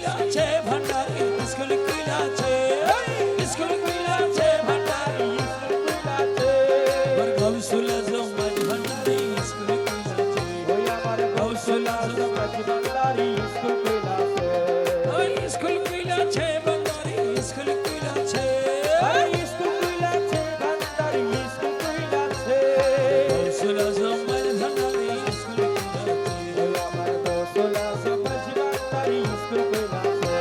কইলাছে ভান্ডারি school কইলাছে school কইলাছে ভান্ডারি school কইলাছে ওর গৌসুল আজম মাঝ ভান্ডারি school কইলাছে ওই আমার গৌসুল আজম মাঝ ভান্ডারি স্কুল কইলাছে ওই স্কুল কইলাছে ভান্ডারি স্কুল কইলাছে ওই স্কুল কইলাছে ভান্ডারি স্কুল কইলাছে গৌসুল আজম মাঝ ভান্ডারি স্কুল কইলাছে ওই আমার গৌসুল আজম মাঝ ভান্ডারি স্কুল কইলাছে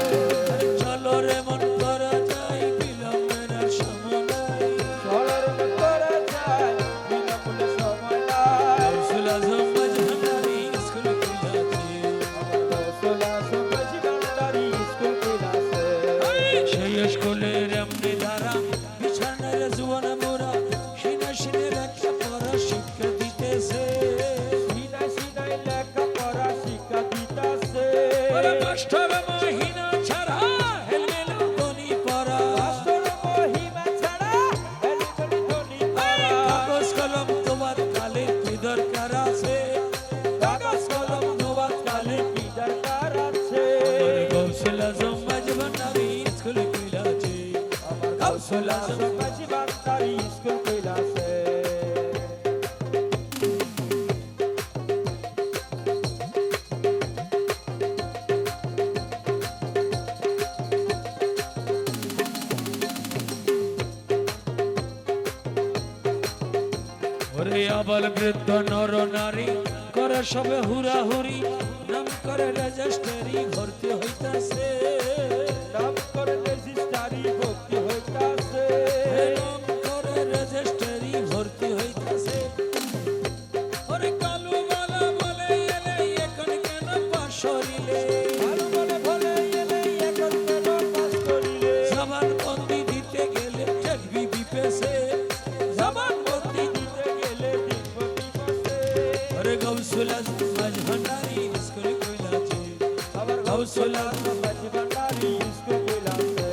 চলো রে মন করা যায় বিলম্বের আর সময় নাই চলো রে মন করা যায় বিলম্বের সময় নাই গৌসুল আজম মাঝ ভান্ডারি স্কুল কইলাছে গৌসুল আজম মাঝ ভান্ডারি স্কুল কইলাছে সেই স্কুলের এমনি ধারা বিছানার জুয়ান মোরা সিনা সিনে লেখা পড়া শিক্ষা দিতেছে সিনা সিনাই লেখা পড়া শিক্ষা দিতেছে ওরে মাস্টার মহিনা ছাড়া হেলমেল ধনী পড়া মাস্টার মহিমা ছাড়া হেলমেল ধনী পড়া কাগজ কলম তোমার কালে কি দরকার আছে কাগজ কলম তোমার কালে কি দরকার আছে ওরে গৌসুল আজম মাঝ ভান্ডারি স্কুল কইলাছে আমার গৌসুল আজম মাঝ ভান্ডারি স্কুল কইলাছে ওরে আবাল বৃদ্ধ নর নারী করে সবে হুরাহুরি নাম করে রেজিস্ট্রি ভর্তি হইতাছে নাম করে রেজিস্ট্রি ভর্তি হইতাছে নাম করে রেজিস্ট্রি ভর্তি হইতাছে ওরে কালু বলা বলে এলে এখন কেন পাশ করিলে কালু বলে বলে এলে এখন কেন পাশ করিলে জবান বন্দি দিতে গেলে দেখবি বিপেছে জবান বন্দি দিতে গেলে দেখবি বিপেছে ওরে গৌসুল আজম মাঝ ভান্ডারি স্কুল কইলাছে আবার গৌসুল আজম মাঝ ভান্ডারি স্কুল কইলাছে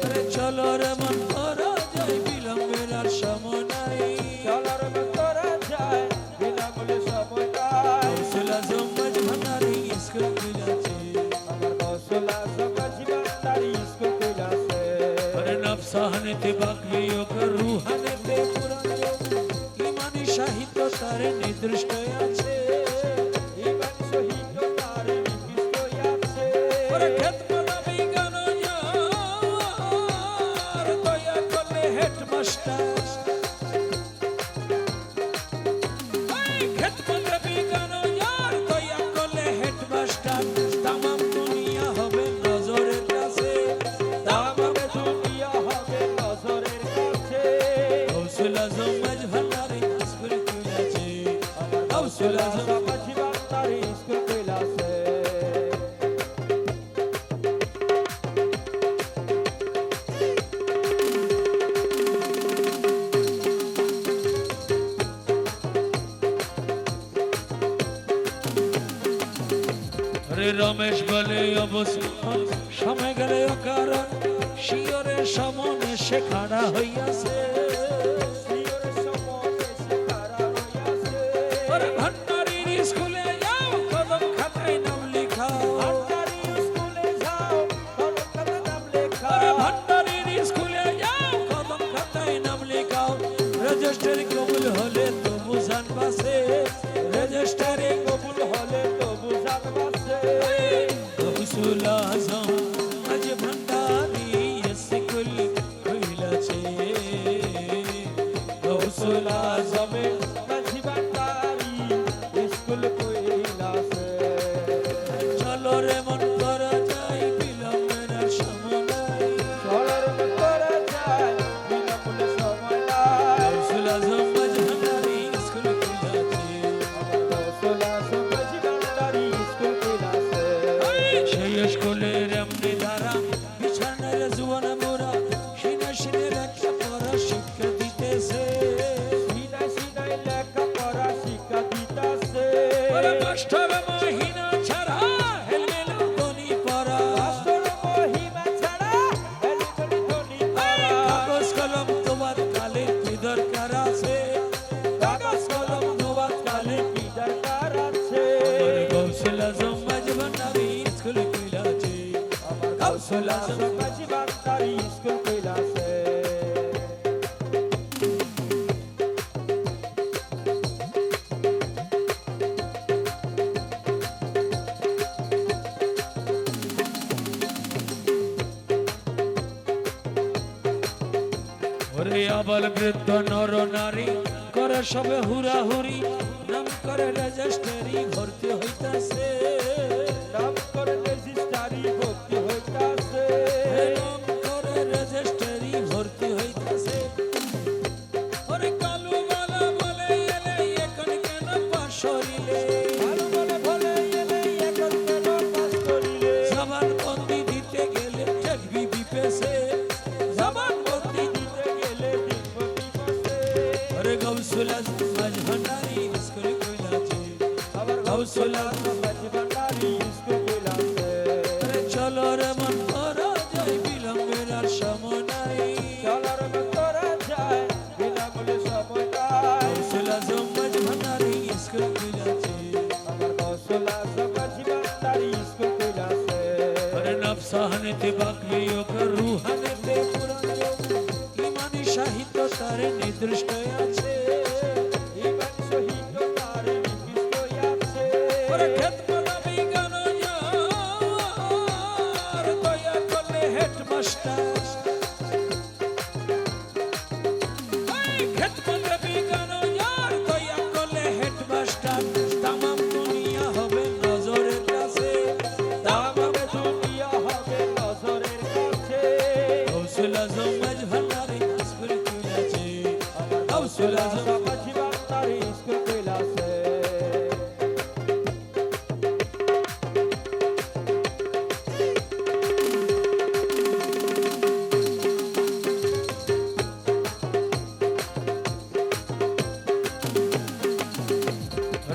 আরে চলো রে মন করা যায় বিলম্বের আর সময় নাই চলো রে মন করা যায় বিলম্বের সময় নাই গৌসুল আজম মাঝ ভান্ডারি স্কুল কইলাছে আবার গৌসুল আজম মাঝ ভান্ডারি স্কুল কইলাছে আরে নফসাহানেতে বাকবিও কর রুহানেতে পুরান ইমানি সাহিত্য তার নির্দিষ্ট আছে ইমান সাহিত্য তার নির্দিষ্ট আছে ওরে খেত মালা বিজ্ঞান আর দয়া করলে হেডমাস্টার ওই খেত মালা বিজ্ঞান আর দয়া করলে হেডমাস্টার তামাম দুনিয়া হবে নজরের কাছে তামাম দুনিয়া হবে নজরের কাছে গৌসুল আজম মাঝ ভান্ডারি স্কুল কইলাছে আমার গৌসুল আজম মাঝ ভান্ডারি স্কুল কইলাছে রে রমেশ বলে অবস্থান সময় গেলে কারণ শিয়রের সামনে সে খাড়া হইয়াছে শিয়রের সামনে সে খাড়া হইয়াছে ওরে ভান্ডারির স্কুলে যাও কদম খাতায় নাম লেখাও ভান্ডারির স্কুলে যাও কদম খাতায় নাম লেখাও ওরে ভান্ডারির স্কুলে যাও কদম খাতায় নাম লেখাও রেজিস্ট্রি কবুল হলে তো বুঝান বাসে রেজিস্ট্রি কবুল হলে তো বুঝান বাসে গৌসুল আজম মাঝ ভান্ডারি স্কুল কইলাছে গৌসুল আজম মাঝ ভান্ডারি স্কুল কইলাছে চলো রে মন করা যায় বিলম্বের আর সময় নাই চলো রে মন করা যায় বিলম্বের সময় নাই গৌসুল আজম মাঝ ভান্ডারি স্কুল কইলাছে গৌসুল আজম মাঝ ভান্ডারি স্কুল কইলাছে সেই স্কুলের এমনি ধারা বিছানার জুয়ান মোরা সিনা সিনে লেখা পড়া শিক্ষা দিতেছে সিনা সিনাই লেখা পড়া শিক্ষা দিতেছে ওরে মাস্টার মহিনা ছাড়া হেলমেল ধনী পড়া মাস্টার মহিমা ছাড়া হেলমেল ধনী পড়া কাগজ কলম তোমার কালে কি দরকার আছে কাগজ কলম তোমার কালে কি দরকার আছে ওরে গৌসুল আজম মাঝ ভান্ডারি স্কুল কইলাছে গৌসুল আজম মাঝি ভান্ডারি স্কুল কইলাছে ওরে আবাল বৃদ্ধ নর নারী করে সবে হুরাহুরি নাম করে রেজিস্ট্রি ভর্তি হইতাছে নাম করে রেজিস্ট্রারি ভর্তি হইতাছে নাম করে রেজিস্ট্রি ভর্তি হইতাছে ওরে কালু মালা বলে এলে এখন কেন পাশরিলে ভালো বলে বলে এলে এখন কেন পাস করিলে জবান বন্দি দিতে গেলে ঠেকবি বিপেছে জবান বন্দি দিতে গেলে দিব্য দিবসে ওরে গৌসুল আজম মাঝ ভান্ডারি স্কুল কইলাছে আবার গৌসুল আজম মাঝি ভান্ডারি স্কুল কইলাছে ওরে চলো রে মন করা যায় বিলম্বের আর সময় নাই চলার করা যায় বিনামূল্যে সময় নাই গৌসুল আজম মাঝ ভান্ডারি স্কুল কইলাছে আমার গৌসুল আজম মাঝি ভান্ডারি স্কুল কইলাছে ওরে নফসাহানেতে বাকবি ওকে রুহানেতে পুরানো ইমানি সাহিত্য তার নির্দিষ্ট আছে ইমান শহীদ তার নির্দিষ্ট আছে ওরে খেতমালা বিজ্ঞান যার দয়া করলে হেডমাস্টার খেতমালা বিজ্ঞান যার দয়া করলে হেডমাস্টার তামাম দুনিয়া হবে নজরের কাছে তামাম দুনিয়া হবে নজরের কাছে গৌসুল আজম মাঝ ভান্ডারি স্কুল কইলাছে আমার গৌসুল গৌসুল আজম আজম মাঝি ভান্ডারি স্কুল কইলাছে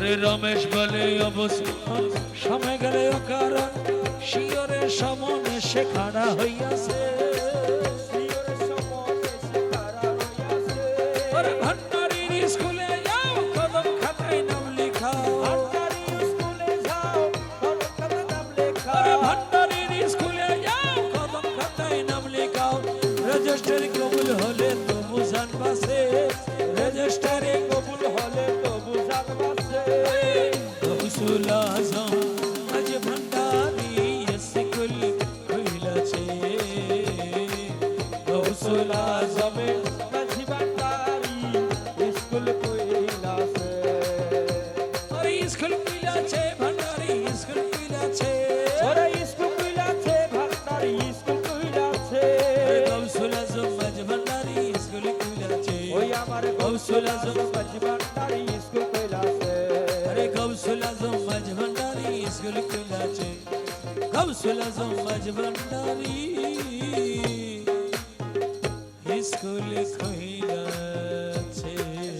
রে রমেশ বলে অবস্থান সময় গেলে কারণ শিয়রের সমনে সে খাড়া হইয়াছে শিয়রের সমনে সে খাড়া হইয়াছে ওরে ভান্ডারির স্কুলে যাও কদম খাতায় নাম লেখাও ভান্ডারি স্কুলে যাও কলম খাতায় নাম লেখাও ওরে ভান্ডারির স্কুলে যাও কদম খাতায় নাম লেখাও রেজিস্ট্রি কবুল হলে তো বুঝান বাসে রেজিস্ট্রি কবুল হলে তো বুঝান বাসে গৌসুল আজম মাঝ ভান্ডারি স্কুল কইলাছে গৌসুল আজম মাঝি ভান্ডারি স্কুল কইলাছে ওরে স্কুল কইলাছে ভান্ডারি স্কুল কইলাছে ওরে স্কুল কইলাছে ভান্ডারি স্কুল কইলাছে গৌসুল আজম মাঝ ভান্ডারি স্কুল কইলাছে ওই আমার গৌসুল আজম মাঝি ভান্ডারি স্কুল কইলাছে আরে গৌসুল আজম মাঝ ভান্ডারি স্কুল কইলাছে গৌসুল আজম মাঝ ভান্ডারি